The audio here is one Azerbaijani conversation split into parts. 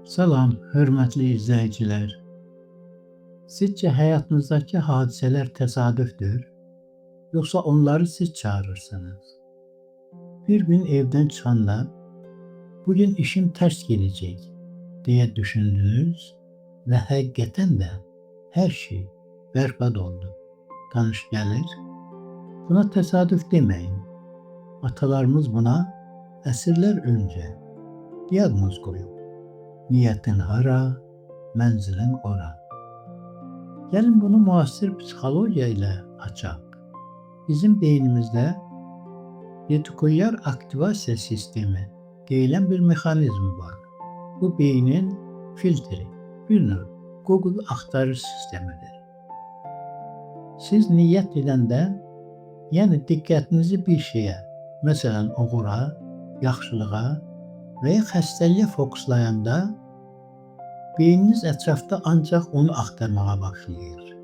Salam, hörmətli izləyicilər. Sizcə həyatınızdakı hadisələr təsadüfdür, yoxsa onları siz çağırırsınız? Bir gün evdən çıxanda, bugün işim tərs gedəcək deyə düşündünüz və həqiqətən də hər şey bərbad oldu. Tanış gəlir? Buna təsadüf deməyin. Atalarımız buna əsrlər öncə diaqnoz qoyub. Niyyətin hara, mənzilin ora. Gəlin bunu müasir psixologiya ilə açaq. Bizim beynimizdə retikulyar aktivasiya sistemi deyilən bir mexanizm var. Bu beynin filtri, bir növ Google axtarış sistemidir. Siz niyyət edəndə, yəni diqqətinizi bir şeyə, məsələn uğura, yaxşılığa və ya xəstəliyə fokuslayanda, beyniniz ətrafda ancaq onu axtarmağa başlayır.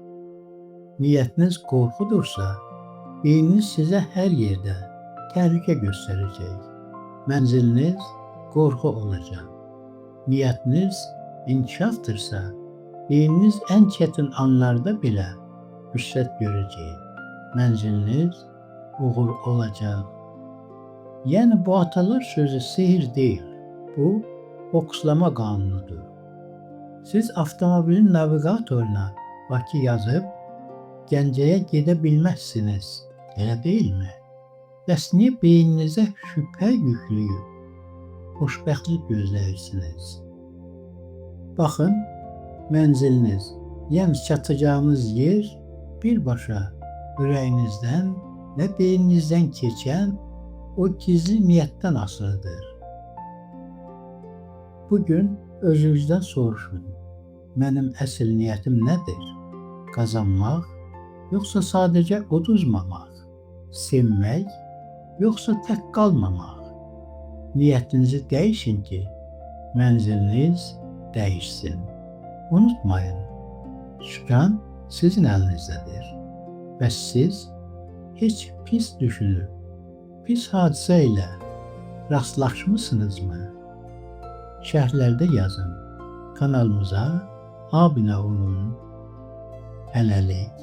Niyyətiniz qorxudursa, beyniniz sizə hər yerdə təhlükə göstərəcək. Mənziliniz qorxu olacaq. Niyyətiniz inkişafdırsa, beyniniz ən çətin anlarda belə fürsət görəcək. Mənziliniz uğur olacaq. Yəni bu atalar sözü sihir deyil. Bu fokuslama qanunudur. Siz avtomobilin navigatoruna Bakı yazıb Gəncəyə gedə bilməzsiniz, elə deyilmi? Bəs niyə beyninizə şübhə yüklüyüb xoşbəxtlik gözləyirsiniz? Baxın, mənziliniz, yəni çatacağınız yer birbaşa ürəyinizdən və beyninizdən keçən o gizli niyyətdən asılıdır. Bugün özünüzdən soruşun. Mənim əsl niyyətim nədir? Qazanmaq, yoxsa sadəcə uduzmamaq? Sevmək, yoxsa tək qalmamaq? Niyyətinizi dəyişin ki, mənziliniz dəyişsin. Unutmayın, şükan sizin əlinizdədir. Bəs siz heç pis düşünüb, pis hadisə ilə rastlaşmısınızmı? Şərhlərdə yazın. Kanalımıza abunə olun. Hələlik.